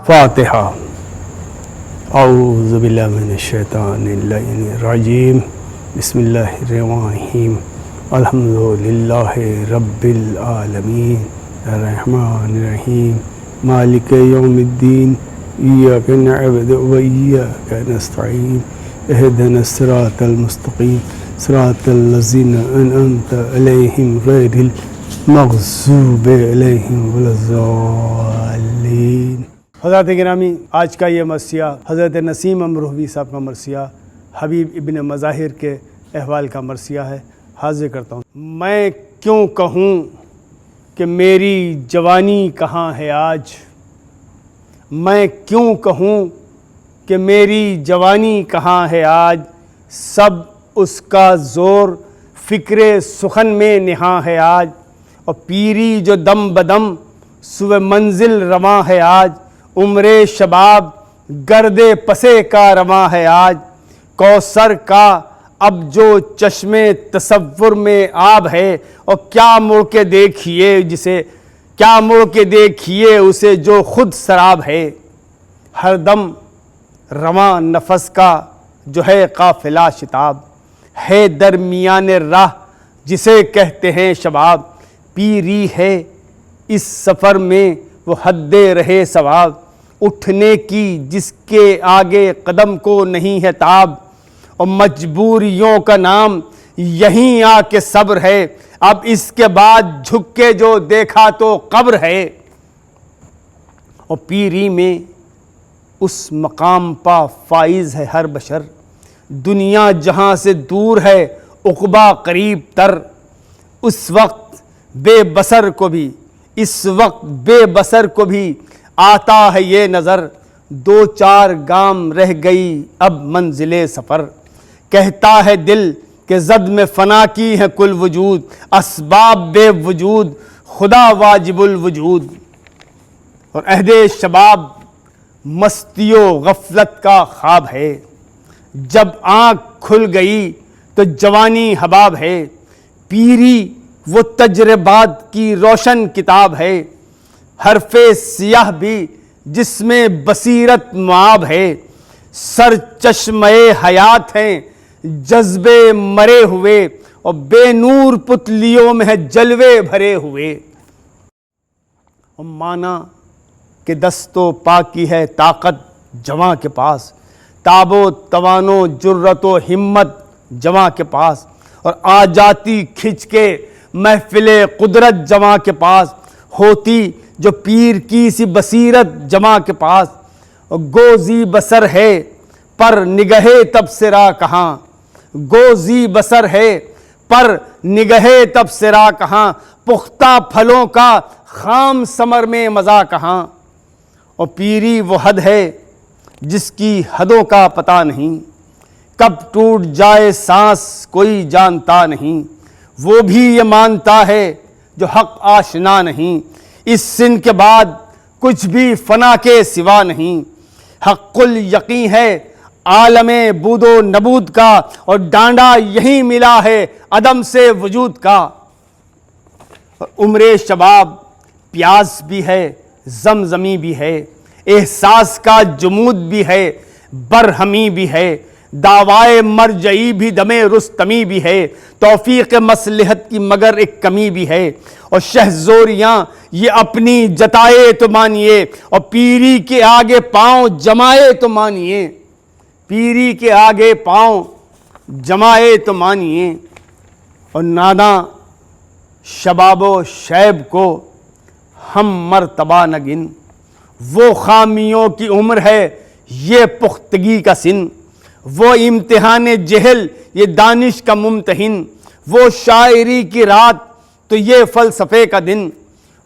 فاتحہ۔ اعوذ باللہ من الشیطان الرجیم، بسم اللہ الرحمن الرحیم، الحمدللہ رب العالمین، الرحمن الرحیم، مالک یوم الدین، ایاک نعبد و ایاک نستعین، اہدنا الصراط المستقیم، صراط الذین انعمت علیہم غیر المغضوب علیہم ولا الضالین۔ حضرات گرامی، آج کا یہ مرثیہ حضرت نسیم امروہوی صاحب کا مرثیہ حبیب ابن مظاہر کے احوال کا مرثیہ ہے، حاضر کرتا ہوں۔ میں کیوں کہوں کہ میری جوانی کہاں ہے آج، میں کیوں کہوں کہ میری جوانی کہاں ہے آج، سب اس کا زور فکر سخن میں نہاں ہے آج، اور پیری جو دم بدم سوئے منزل رواں ہے آج، عمر شباب گرد پسے کا رواں ہے آج، کوثر کا اب جو چشم تصور میں آب ہے، اور کیا مڑ کے دیکھیے جسے، کیا مڑ کے دیکھیے اسے جو خود سراب ہے، ہر دم رواں نفس کا جو ہے قافلہ شتاب، ہے درمیان راہ جسے کہتے ہیں شباب، پیری ہے اس سفر میں وہ حد رہے ثواب، اٹھنے کی جس کے آگے قدم کو نہیں ہے تاب، اور مجبوریوں کا نام یہیں آ کے صبر ہے، اب اس کے بعد جھک کے جو دیکھا تو قبر ہے، اور پیری میں اس مقام پا فائز ہے ہر بشر، دنیا جہاں سے دور ہے عقبہ قریب تر، اس وقت بے بصر کو بھی، اس وقت بے بصر کو بھی آتا ہے یہ نظر، دو چار گام رہ گئی اب منزل سفر، کہتا ہے دل کہ زد میں فنا کی ہے کل وجود، اسباب بے وجود خدا واجب الوجود، اور عہد شباب مستی و غفلت کا خواب ہے، جب آنکھ کھل گئی تو جوانی حباب ہے، پیری وہ تجربات کی روشن کتاب ہے، حرف سیاہ بھی جس میں بصیرت معاب ہے، سر چشمے حیات ہیں جذبے مرے ہوئے، اور بے نور پتلیوں میں ہے جلوے بھرے ہوئے، اور مانا کہ دست و پا کی ہے طاقت جواں کے پاس، تاب و توان و جرت و ہمت جواں کے پاس، اور آ جاتی کھچ کے محفل قدرت جواں کے پاس، ہوتی جو پیر کی سی بصیرت جواں کے پاس، اور گوزی بسر ہے پر نگہ تبصرہ کہاں، گوزی بسر ہے پر نگہ تبصرہ کہاں، پختہ پھلوں کا خام ثمر میں مزہ کہاں، اور پیری وہ حد ہے جس کی حدوں کا پتہ نہیں، کب ٹوٹ جائے سانس کوئی جانتا نہیں، وہ بھی یہ مانتا ہے جو حق آشنا نہیں، اس سن کے بعد کچھ بھی فنا کے سوا نہیں، حق الیقین ہے عالم بود و نبود کا، اور ڈانڈا یہی ملا ہے عدم سے وجود کا، اور عمر شباب پیاس بھی ہے زمزمی بھی ہے، احساس کا جمود بھی ہے برہمی بھی ہے، دعوائے مرجعی بھی دم رستمی بھی ہے، توفیق مصلحت کی مگر ایک کمی بھی ہے، اور شہزوریاں یہ اپنی جتائے تو مانیے، اور پیری کے آگے پاؤں جمائے تو مانیے، پیری کے آگے پاؤں جمائے تو مانیے، اور ناداں شباب و شیب کو ہم مرتبہ نہ گن، وہ خامیوں کی عمر ہے یہ پختگی کا سن، وہ امتحان جہل یہ دانش کا ممتحن، وہ شاعری کی رات تو یہ فلسفے کا دن،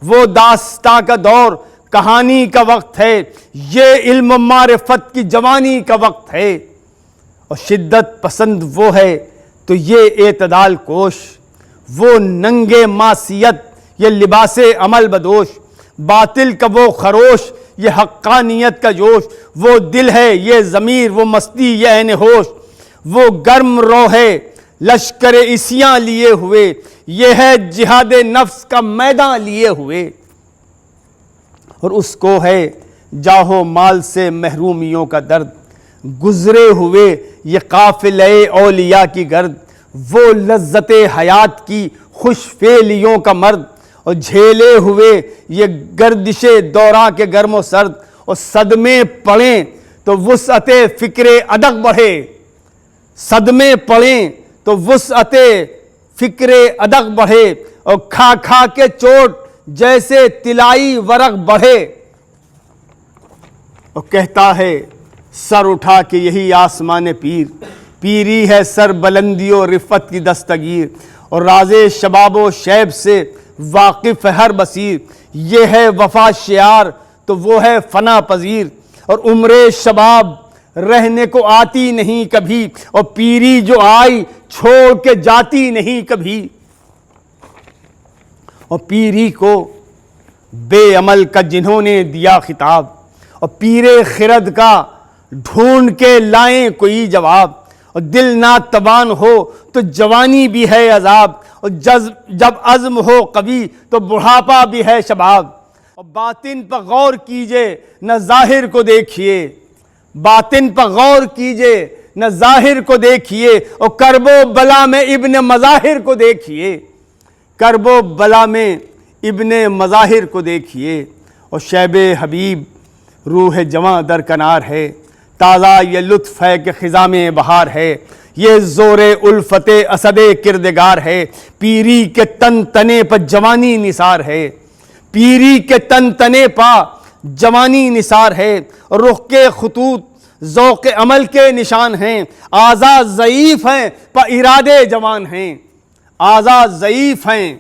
وہ داستاں کا دور کہانی کا وقت ہے، یہ علم و معرفت کی جوانی کا وقت ہے، اور شدت پسند وہ ہے تو یہ اعتدال کوش، وہ ننگ معصیت یہ لباس عمل بدوش، باطل کا وہ خروش یہ حقانیت کا جوش، وہ دل ہے یہ ضمیر وہ مستی یہ عین ہوش، وہ گرم رو ہے لشکر عصیاں لیے ہوئے، یہ ہے جہاد نفس کا میدان لیے ہوئے، اور اس کو ہے جاہو مال سے محرومیوں کا درد، گزرے ہوئے یہ قافلے اولیاء کی گرد، وہ لذت حیات کی خوش فعلیوں کا مرد، اور جھیلے ہوئے یہ گردش دوراں کے گرم و سرد، اور صدمے پڑیں تو وسعت فکر ادق بڑھے، صدمے پڑیں تو وسعت فکر ادق بڑھے، اور کھا کھا کے چوٹ جیسے طلائی ورق بڑھے۔ اور کہتا ہے سر اٹھا کے یہی آسمان پیر، پیری ہے سر بلندی و رفت کی دستگیر، اور راز شباب و شیب سے واقف ہے ہر بصیر، یہ ہے وفا شعار تو وہ ہے فنا پذیر، اور عمر شباب رہنے کو آتی نہیں کبھی، اور پیری جو آئی چھوڑ کے جاتی نہیں کبھی۔ اور پیری کو بے عمل کا جنہوں نے دیا خطاب، اور پیر خرد کا ڈھونڈ کے لائیں کوئی جواب، اور دل ناتوان ہو تو جوانی بھی ہے عذاب، اور جب عزم ہو قوی تو بڑھاپا بھی ہے شباب۔ اور باطن پر غور کیجئے نہ ظاہر کو دیکھیے، باطن پر غور کیجئے نہ ظاہر کو دیکھیے، اور کرب و بلا میں ابن مظاہر کو دیکھیے، کرب و بلا میں ابن مظاہر کو دیکھیے۔ اور شیب حبیب روح جواں درکنار ہے، تازہ یہ لطف ہے کہ خزاں میں بہار ہے، یہ زور الفت اسد کردگار ہے، پیری کے تن تنے پر جوانی نثار ہے، پیری کے تن تنے پا جوانی نثار ہے، اور رخ کے خطوط ذوق عمل کے نشان ہیں، آزاد ضعیف ہیں پر ارادے جوان ہیں، آزاد ضعیف ہیں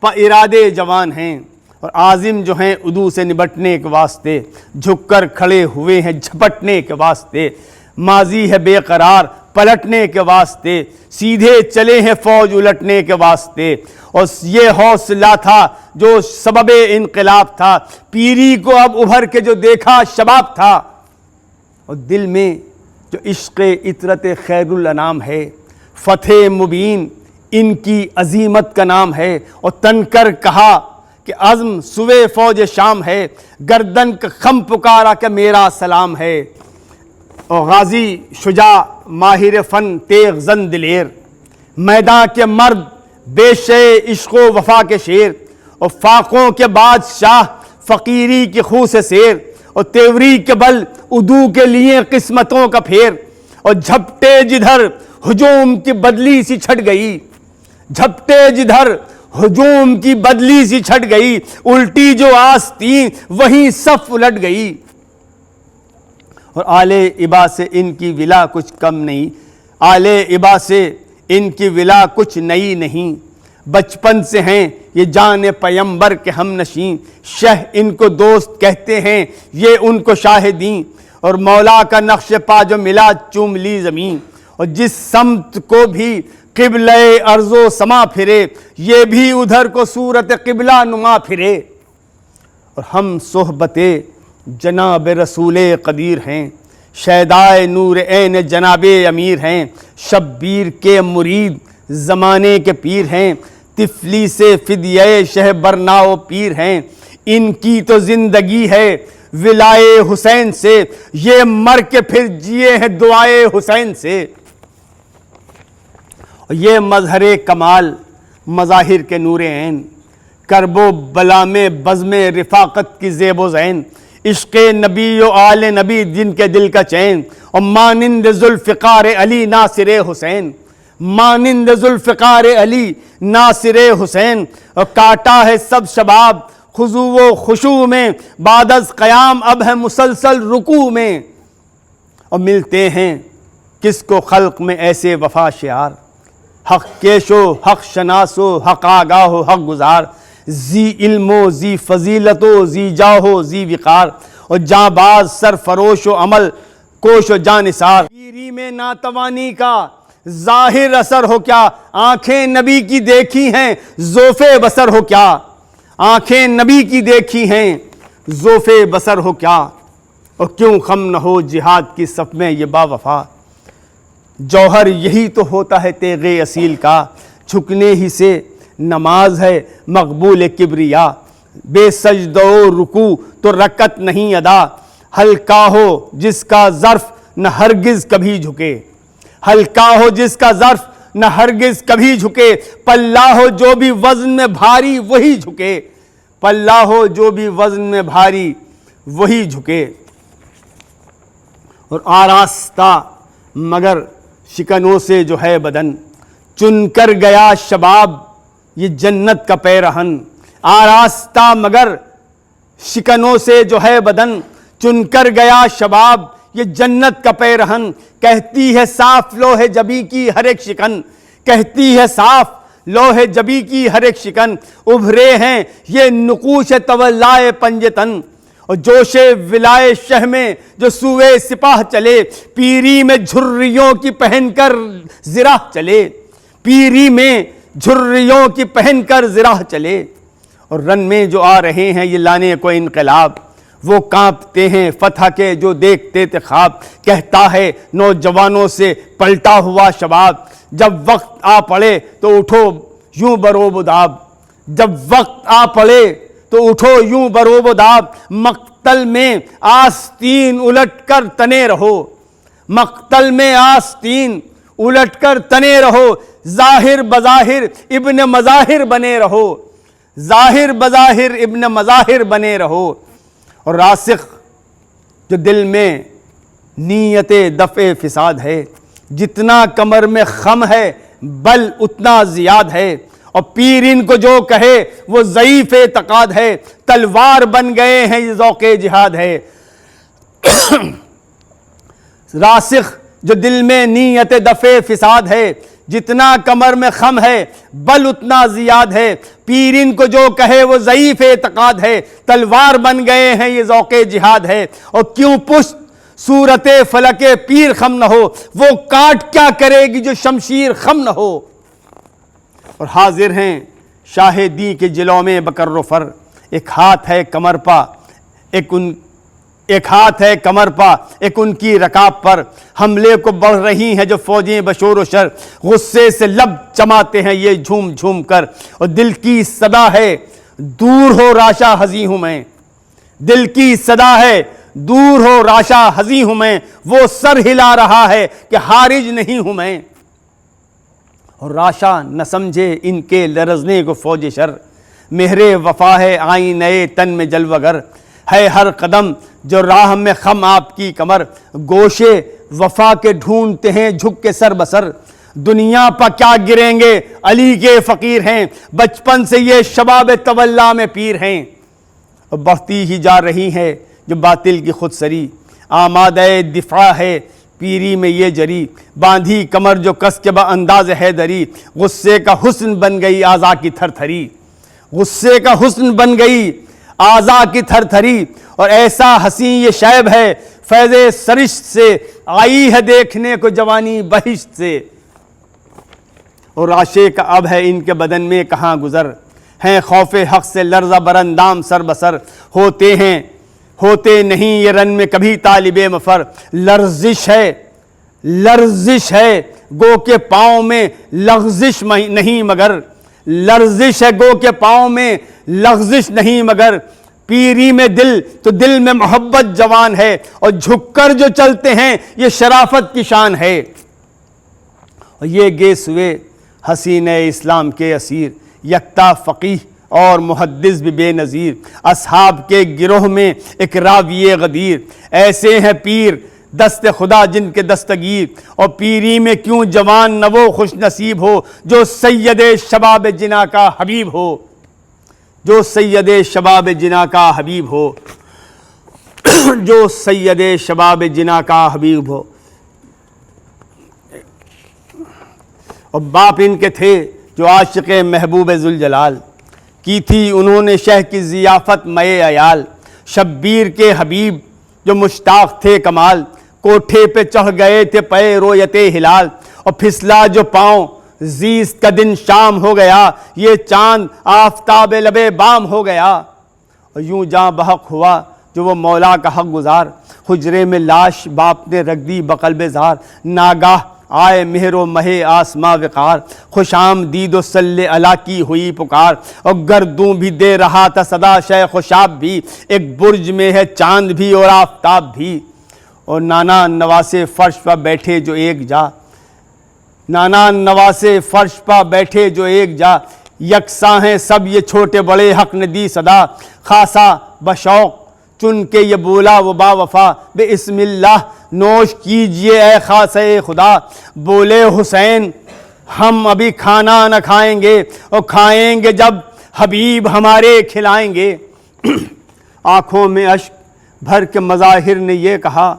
پر ارادے جوان ہیں، اور عازم جو ہیں عدو سے نبٹنے کے واسطے، جھک کر کھڑے ہوئے ہیں جھپٹنے کے واسطے، ماضی ہے بے قرار پلٹنے کے واسطے، سیدھے چلے ہیں فوج الٹنے کے واسطے، اور یہ حوصلہ تھا جو سبب انقلاب تھا، پیری کو اب ابھر کے جو دیکھا شباب تھا، اور دل میں جو عشق عطرت خیر الانام ہے، فتح مبین ان کی عظیمت کا نام ہے، اور تن کر کہا کہ عزم سوے فوج شام ہے، گردن کا خم پکارا کہ میرا سلام ہے۔ اور غازی شجاع ماہر فن تیغ زن دلیر، میدان کے مرد بیشے عشق و وفا کے شیر، اور فاقوں کے بادشاہ فقیری کی خو سے سیر، اور تیوری کے بل عدو کے لیے قسمتوں کا پھیر، اور جھپٹے جدھر ہجوم کی بدلی سی چھٹ گئی، جھپٹے جدھر ہجوم کی بدلی سی چھٹ گئی، الٹی جو آستین وہیں صف الٹ گئی۔ اور آل ابا سے ان کی ولا کچھ کم نہیں، آل ابا سے ان کی ولا کچھ نئی نہیں، بچپن سے ہیں یہ جان پیمبر کے ہم نشین، شہ ان کو دوست کہتے ہیں یہ ان کو شاہدین، اور مولا کا نقش پا جو ملا چوم لی زمین، اور جس سمت کو بھی قبلہ ارض و سما پھرے یہ بھی ادھر کو صورت قبلہ نما پھرے۔ اور ہم صحبت جناب رسول قدیر ہیں، شیدائے نور عین جناب امیر ہیں، شبیر کے مرید زمانے کے پیر ہیں، طفلی سے فدیہ شہ برناؤ پیر ہیں، ان کی تو زندگی ہے ولائے حسین سے، یہ مر کے پھر جیے ہیں دعائے حسین سے۔ یہ مظہر کمال مظاہر کے نور عین، کرب و بلا میں بزم رفاقت کی زیب و زین، عشق نبی و آل نبی جن کے دل کا چین، اور مانند ذوالفقار علی ناصر حسین، مانند ذوالفقار علی ناصر حسین، اور کاٹا ہے سب شباب خضوع و خشوع میں، بعد از قیام اب ہے مسلسل رکوع میں، اور ملتے ہیں کس کو خلق میں ایسے وفا شعار، حق کیش و حق شناس و حق آگاہ و حق گزار، زی علم و زی فضیلت و زی جاہ و زی وقار، اور جاں باز سرفروش و عمل کوش و جانثار، پیری میں ناتوانی کا ظاہر اثر ہو کیا، آنکھیں نبی کی دیکھی ہیں ذوف بصر ہو کیا، آنکھیں نبی کی دیکھی ہیں ذوف بصر ہو کیا، اور کیوں خم نہ ہو جہاد کی صف میں یہ با وفا، جوہر یہی تو ہوتا ہے تیغ اصیل کا، جھکنے ہی سے نماز ہے مقبول کبریا، بے سجدہ و رکوع تو رکعت نہیں ادا، ہلکا ہو جس کا ظرف نہ ہرگز کبھی جھکے، ہلکا ہو جس کا ظرف نہ ہرگز کبھی جھکے، پلہ ہو جو بھی وزن میں بھاری وہی جھکے، پلہ ہو جو بھی وزن میں بھاری وہی جھکے۔ اور آراستہ مگر شکنوں سے جو ہے بدن، چن کر گیا شباب یہ جنت کا پیرہن، آراستہ مگر شکنوں سے جو ہے بدن، چن کر گیا شباب یہ جنت کا پیرہن، کہتی ہے صاف لوح جبی کی ہر ایک شکن، کہتی ہے صاف لوح جبی کی ہر ایک شکن، ابھرے ہیں یہ نقوش طولائے پنج تن، اور جوش ولائے شہ میں جو سوئے سپاہ چلے، پیری میں جھریوں کی پہن کر زراح چلے، پیری میں جھریوں کی پہن کر زراح چلے، اور رن میں جو آ رہے ہیں یہ لانے کو انقلاب، وہ کانپتے ہیں فتح کے جو دیکھتے تھے خواب، کہتا ہے نوجوانوں سے پلٹا ہوا شباب، جب وقت آ پڑے تو اٹھو یوں بروب و داب، جب وقت آ پڑے تو اٹھو یوں بروب و داب، مقتل میں آستین الٹ کر تنے رہو، مقتل میں آستین الٹ کر تنے رہو، ظاہر بظاہر ابن مظاہر بنے رہو، ظاہر بظاہر ابن مظاہر بنے رہو، اور راسخ جو دل میں نیت دفع فساد ہے، جتنا کمر میں خم ہے بل اتنا زیاد ہے، اور پیر ان کو جو کہے وہ ضعیف اعتقاد ہے، تلوار بن گئے ہیں یہ ذوق جہاد ہے، راسخ جو دل میں نیت دفع فساد ہے، جتنا کمر میں خم ہے بل اتنا زیاد ہے، پیر ان کو جو کہے وہ ضعیف اعتقاد ہے، تلوار بن گئے ہیں یہ ذوق جہاد ہے، اور کیوں پشت صورت فلک پیر خم نہ ہو، وہ کاٹ کیا کرے گی جو شمشیر خم نہ ہو، اور حاضر ہیں شاہ دی کے جلوں میں بکر و فر، ایک ہاتھ ہے کمر پا ایک ہاتھ ہے کمر پا ایک ان کی رکاب پر، حملے کو بڑھ رہی ہیں جو فوجیں بشور و شر، غصے سے لب چماتے ہیں یہ جھوم جھوم کر، اور دل کی صدا ہے دور ہو راشا ہزی ہوں میں، دل کی صدا ہے دور ہو راشا ہزی ہوں میں، وہ سر ہلا رہا ہے کہ حارج نہیں ہوں میں، اور راشا نہ سمجھے ان کے لرزنے کو فوج شر، مہر وفا ہے آئینہ تن میں جلوہ گر، ہے ہر قدم جو راہ میں خم آپ کی کمر، گوشے وفا کے ڈھونڈتے ہیں جھک کے سر بسر، دنیا پا کیا گریں گے علی کے فقیر ہیں، بچپن سے یہ شباب تولا میں پیر ہیں، اور بڑھتی ہی جا رہی ہے جو باطل کی خود سری، آمادہ دفاع ہے پیری میں یہ جری، باندھی کمر جو کس کے با انداز حیدری، غصے کا حسن بن گئی اعضاء کی تھر تھری، غصے کا حسن بن گئی اعضاء کی تھر تھری، اور ایسا حسین یہ شیب ہے فیض سرشت سے، آئی ہے دیکھنے کو جوانی بہشت سے، اور راشے کا اب ہے ان کے بدن میں کہاں گزر، ہیں خوف حق سے لرزہ برندام سر بسر، ہوتے نہیں یہ رن میں کبھی طالب مفر، لرزش ہے گو کے پاؤں میں لغزش نہیں مگر، لرزش ہے گو کے پاؤں میں لغزش نہیں مگر، پیری میں دل تو دل میں محبت جوان ہے، اور جھک کر جو چلتے ہیں یہ شرافت کی شان ہے، اور یہ گیس ہوئے حسین اسلام کے اسیر، یکتا فقیہ اور محدث بھی بے نظیر، اصحاب کے گروہ میں ایک راوی غدیر، ایسے ہیں پیر دست خدا جن کے دستگیر، اور پیری میں کیوں جوان نہ وہ خوش نصیب ہو جو سید شباب جنا کا حبیب ہو، جو سید شباب جنا کا حبیب ہو، جو سید شباب جنا کا حبیب ہو، اور باپ ان کے تھے جو عاشق محبوب ذوالجلال، کی تھی انہوں نے شہ کی ضیافت مئے عیال، شبیر کے حبیب جو مشتاق تھے کمال، کوٹھے پہ چڑھ گئے تھے پے رویت ہلال، اور پھسلا جو پاؤں زیست کا دن شام ہو گیا، یہ چاند آفتاب لبے بام ہو گیا، اور یوں جاں بحق ہوا جو وہ مولا کا حق گزار، حجرے میں لاش باپ نے رکھ دی بقلب زار، ناگاہ آئے مہر و مہ آسماں وقار، خوش آمدید و صلی علی کی ہوئی پکار، اور گردوں بھی دے رہا تھا صدا شہ خوشاب بھی، ایک برج میں ہے چاند بھی اور آفتاب بھی، اور نانا نواسے فرش پر بیٹھے جو ایک جا، نانا نواسے فرش پر بیٹھے جو ایک جا، یکساں ہیں سب یہ چھوٹے بڑے حق نے دی صدا، خاصا بشوق چن کے یہ بولا وہ با وفا، بسم اللہ نوش کیجئے اے خاصے خدا، بولے حسین ہم ابھی کھانا نہ کھائیں گے، اور کھائیں گے جب حبیب ہمارے کھلائیں گے۔ آنکھوں میں اشک بھر کے مظاہر نے یہ کہا،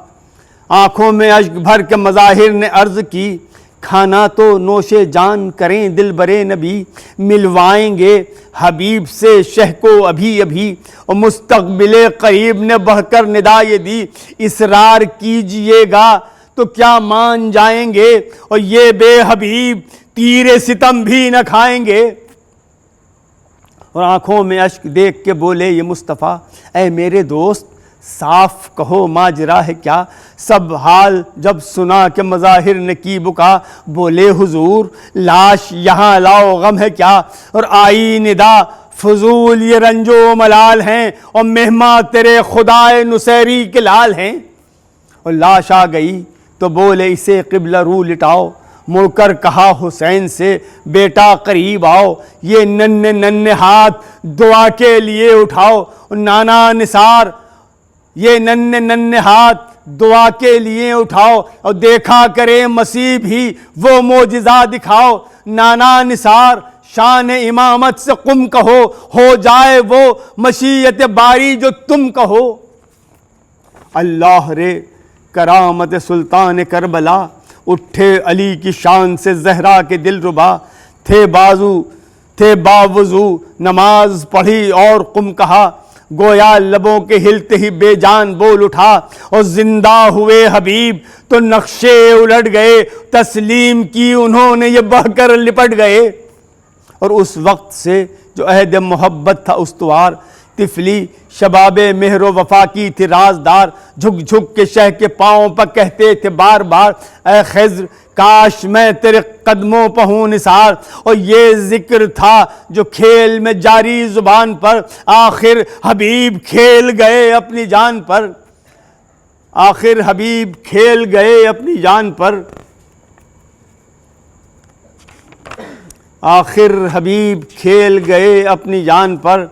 آنکھوں میں اشک بھر کے مظاہر نے عرض کی، کھانا تو نوش جان کریں دل برے نبی، ملوائیں گے حبیب سے شہ کو ابھی ابھی، اور مستقبل قریب نے بڑھ کر ندا یہ دی، اصرار کیجئے گا تو کیا مان جائیں گے، اور یہ بے حبیب تیر ستم بھی نہ کھائیں گے۔ اور آنکھوں میں اشک دیکھ کے بولے یہ مصطفیٰ، اے میرے دوست صاف کہو ماجرا ہے کیا، سب حال جب سنا کہ مظاہر نے کی بکا، بولے حضور لاش یہاں لاؤ غم ہے کیا، اور آئی ندا فضول یہ رنج و ملال ہیں، اور مہماں تیرے خدائے نصیری کے لال ہیں۔ اور لاش آ گئی تو بولے اسے قبلہ رو لٹاؤ، مڑ کر کہا حسین سے بیٹا قریب آؤ، یہ ننھے ننھے ہاتھ دعا کے لیے اٹھاؤ، اور نانا نثار یہ ننھے ننھے ہاتھ دعا کے لیے اٹھاؤ، اور دیکھا کرے مسیح بھی وہ معجزہ دکھاؤ، نانا نثار شان امامت سے قم کہو، ہو جائے وہ مشیت باری جو تم کہو۔ اللہ رے کرامت سلطان کربلا، اٹھے علی کی شان سے زہرا کے دل ربا، تھے باوضو نماز پڑھی اور قم کہا، گویا لبوں کے ہلتے ہی بے جان بول اٹھا، اور زندہ ہوئے حبیب تو نقشے الٹ گئے، تسلیم کی انہوں نے یہ بہہ کر لپٹ گئے۔ اور اس وقت سے جو عہد محبت تھا استوار، طفلی شباب مہر و وفا کی تھی رازدار، جھک جھک کے شہ کے پاؤں پر کہتے تھے بار بار، اے خضر کاش میں تیرے قدموں پہ ہوں نثار، اور یہ ذکر تھا جو کھیل میں جاری زبان پر، آخر حبیب کھیل گئے اپنی جان پر، آخر حبیب کھیل گئے اپنی جان پر، آخر حبیب کھیل گئے اپنی جان پر۔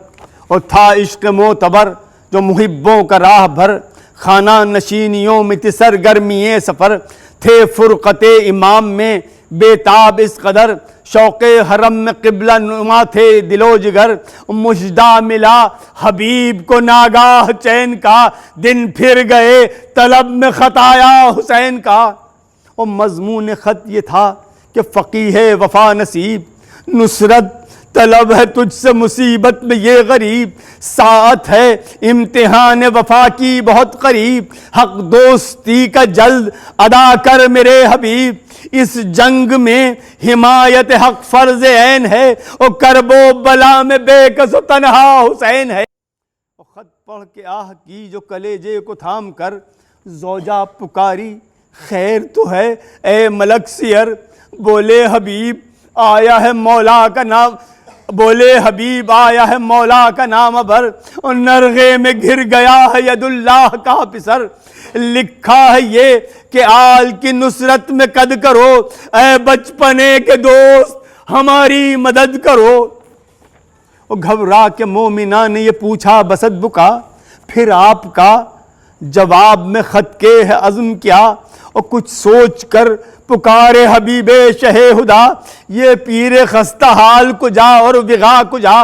اور تھا عشق معتبر جو محبوں کا راہ بھر، خانہ نشینیوں میں تھی سرگرمی سفر، تھے فرقت امام میں بے تاب اس قدر، شوق حرم میں قبلہ نما تھے دل و جگر، مژدہ ملا حبیب کو ناگاہ چین کا، دن پھر گئے طلب میں خط آیا حسین کا۔ اور مضمون خط یہ تھا کہ فقیہ وفا نصیب، نصرت طلب ہے تجھ سے مصیبت میں یہ غریب، ساعت ہے امتحان وفا کی بہت قریب، حق دوستی کا جلد ادا کر میرے حبیب، اس جنگ میں حمایت حق فرض عین ہے، اور کرب و بلا میں بے کس و تنہا حسین ہے۔ خط پڑھ کے آہ کی جو کلیجے کو تھام کر، زوجہ پکاری خیر تو ہے اے ملک سیر، بولے حبیب آیا ہے مولا کا نام، بولے حبیب آیا ہے مولا کا نام بھر، اور نرغے میں گر گیا ہے ید اللہ کا پسر، لکھا ہے یہ کہ آل کی نصرت میں قد کرو، اے بچپنے کے دوست ہماری مدد کرو۔ اور گھبرا کے مومنہ نے یہ پوچھا بسد بکا، پھر آپ کا جواب میں خط کے ہے عزم کیا، اور کچھ سوچ کر پکارے حبیب شہ خدا، یہ پیر خستہ حال کو جا اور وغا کو جا،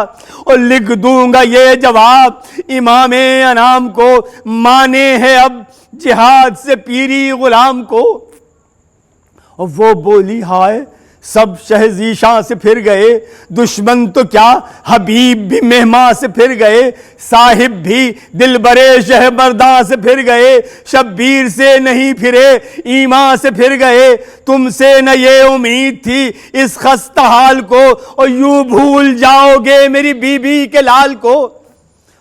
اور لکھ دوں گا یہ جواب امام انام کو، مانے ہے اب جہاد سے پیری غلام کو۔ اور وہ بولی ہائے سب شہزیشاں سے پھر گئے، دشمن تو کیا حبیب بھی مہماں سے پھر گئے، صاحب بھی دل برے شہ مرداں سے پھر گئے، شبیر سے نہیں پھرے ایمان سے پھر گئے، تم سے نہ یہ امید تھی اس خستہ حال کو، اور یوں بھول جاؤ گے میری بی بی کے لال کو۔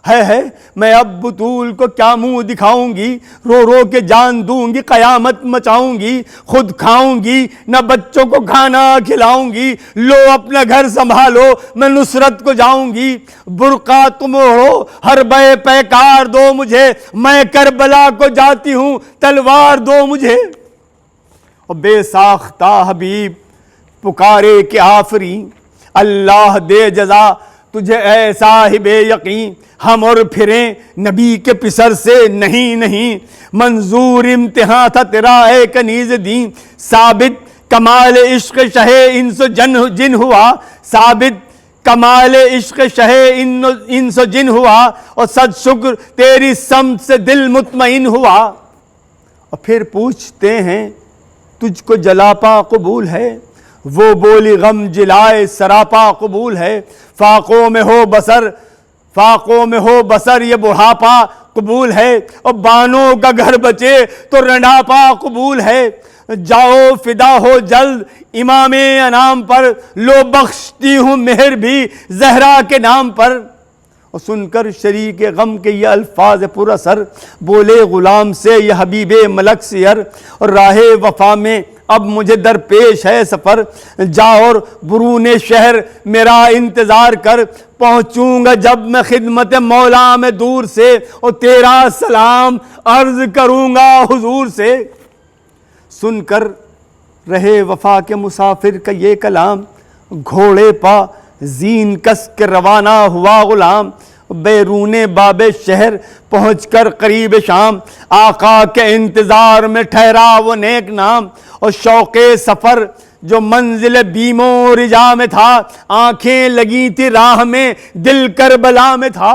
ہے میں اب بطول کو کیا منہ دکھاؤں گی، رو رو کے جان دوں گی، قیامت مچاؤں گی، خود کھاؤں گی نہ بچوں کو کھانا کھلاؤں گی، لو اپنا گھر سنبھالو میں نصرت کو جاؤں گی، برقع تم اوڑھو ہر بے پیکار دو مجھے، میں کربلا کو جاتی ہوں تلوار دو مجھے۔ اور بے ساختہ حبیب پکارے کہ آفرین، اللہ دے جزا تجھے اے صاحب یقین، ہم اور پھریں نبی کے پسر سے نہیں، منظور امتحان تھا تیرا اے کنیز دین، ثابت کمال عشق شہ انس و جن ہوا، ثابت کمال عشق شہ انس و جن ہوا، اور صد شکر تیری سمت سے دل مطمئن ہوا۔ اور پھر پوچھتے ہیں تجھ کو جلاپا قبول ہے، وہ بولی غم جلائے سراپا قبول ہے، فاقوں میں ہو بسر یہ بڑھاپا قبول ہے، اور بانوں کا گھر بچے تو رنڈاپا قبول ہے، جاؤ فدا ہو جلد امام انام پر، لو بخشتی ہوں مہر بھی زہرا کے نام پر۔ اور سن کر شریک غم کے یہ الفاظ پر اثر، بولے غلام سے یہ حبیب ملک سیر، اور راہ وفا میں اب مجھے درپیش ہے سفر، جا اور برون شہر میرا انتظار کر، پہنچوں گا جب میں خدمت مولا میں دور سے، اور تیرا سلام عرض کروں گا حضور سے۔ سن کر رہے وفا کے مسافر کا یہ کلام، گھوڑے پا زین کس کے روانہ ہوا غلام، بیرون باب شہر پہنچ کر قریب شام، آقا کے انتظار میں ٹھہرا وہ نیک نام، اور شوق سفر جو منزل بیم و رجا میں تھا، آنکھیں لگی تھی راہ میں دل کربلا میں تھا۔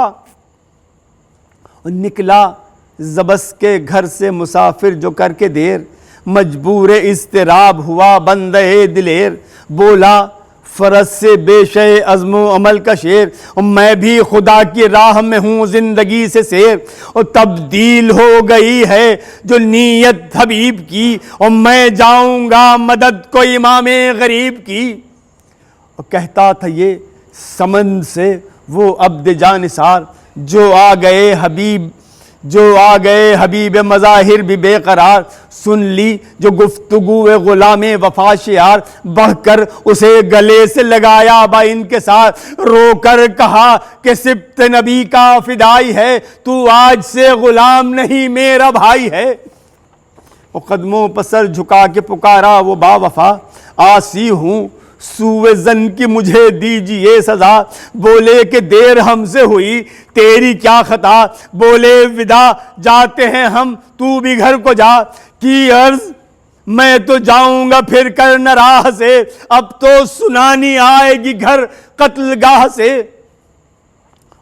اور نکلا زبس کے گھر سے مسافر جو کر کے دیر، مجبور اضطراب ہوا بندے دلیر، بولا فرض سے بے شے عزم و عمل کا شیر، اور میں بھی خدا کی راہ میں ہوں زندگی سے سیر، اور تبدیل ہو گئی ہے جو نیت حبیب کی، اور میں جاؤں گا مدد کو امام غریب کی۔ اور کہتا تھا یہ سمن سے وہ عبد جانثار، جو آ گئے حبیب مظاہر بھی بے قرار، سن لی جو گفتگو غلام وفا شعار، بڑھ کر اسے گلے سے لگایا با ان کے ساتھ، رو کر کہا کہ سبط نبی کا فدائی ہے، تو آج سے غلام نہیں میرا بھائی ہے۔ اور قدموں پر سر جھکا کے پکارا وہ با وفا، آسی ہوں سوئے زن کی مجھے دیجئے سزا، بولے کہ دیر ہم سے ہوئی تیری کیا خطا، بولے ودا جاتے ہیں ہم تو بھی گھر کو جا، کی عرض میں تو جاؤں گا پھر کر نہ راہ سے، اب تو سنانی آئے گی گھر قتل گاہ سے۔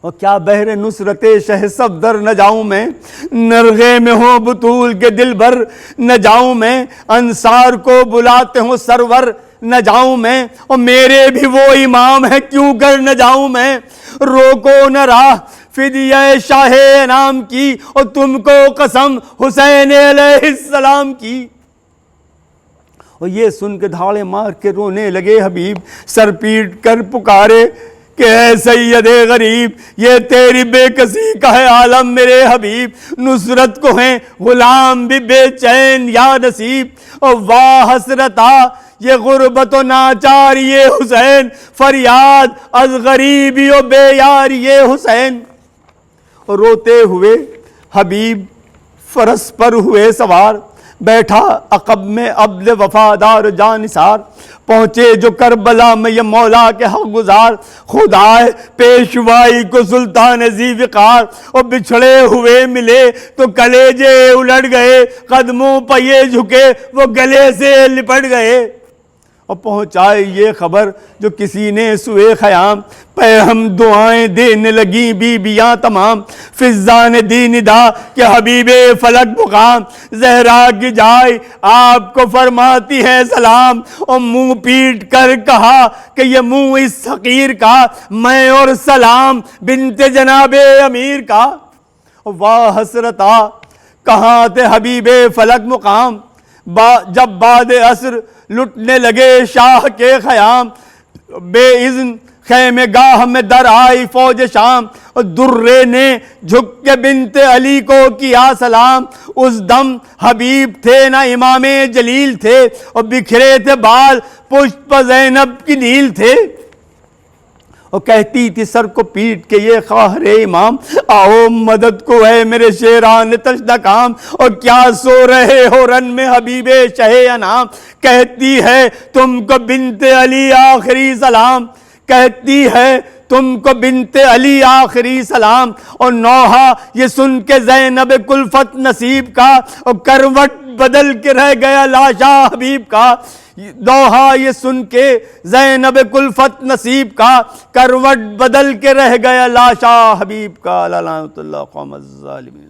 اور کیا بہر نصرت شہ صفدر نہ جاؤں میں، نرغے میں ہوں بطول کے دل بھر نہ جاؤں میں، انصار کو بلاتے ہوں سرور نہ جاؤں میں، اور میرے بھی وہ امام ہے کیوں کر نہ جاؤں میں، روکو نہ راہ فدیہ شاہ انام کی، اور تم کو قسم حسین علیہ السلام کی۔ اور یہ سن کے دھاڑے مار کے رونے لگے حبیب، سر پیٹ کر پکارے کہ اے سید غریب، یہ تیری بے کسی کا ہے عالم میرے حبیب، نصرت کو ہیں غلام بھی بے چین یا نصیب، اور واہ حسرتا یہ غربت و ناچار یہ حسین، فریاد از غریبی و بے یار یہ حسین۔ اور روتے ہوئے حبیب فرس پر ہوئے سوار، بیٹھا عقب میں عبد وفادار جانثار، پہنچے جو کربلا میں یہ مولا کے حق گزار، خدائے پیشوائی کو سلطان ذی وقار، اور بچھڑے ہوئے ملے تو کلیجے الٹ گئے، قدموں پہ یہ جھکے وہ گلے سے لپٹ گئے۔ اور پہنچائے یہ خبر جو کسی نے سوئے خیام، پہ ہم دعائیں دینے لگیں بیبیاں تمام، فضا نے دی ندا کہ حبیب فلک مقام، زہرا کی جائے آپ کو فرماتی ہے سلام، اور منہ پیٹ کر کہا کہ یہ منہ اس حقیر کا، میں اور سلام بنت جناب امیر کا۔ واہ حسرتا کہاں تھے حبیب فلک مقام، جب بعد عصر لٹنے لگے شاہ کے خیام، بے اذن خیمے گاہ میں در آئی فوج شام، اور درے نے جھک کے بنت علی کو کیا سلام۔ اس دم حبیب تھے نہ امام جلیل تھے، اور بکھرے تھے بال پشت پر زینب کی نیل تھے۔ اور کہتی تھی سر کو پیٹ کے یہ خواہر امام، آؤ مدد کو ہے میرے شیران تشدہ کام۔ اور کیا سو رہے ہو رن میں حبیب شہ انام، کہتی ہے تم کو بنت علی آخری سلام، کہتی ہے تم کو بنت علی آخری سلام۔ اور نوحہ یہ سن کے زینب کلفت نصیب کا، اور کروٹ بدل کے رہ گیا لاشا حبیب کا۔ نوحہ یہ سن کے زینب کلفت نصیب کا، کروٹ بدل کے رہ گیا لاشا حبیب کا۔ لعنت اللہ قوم الظالمین۔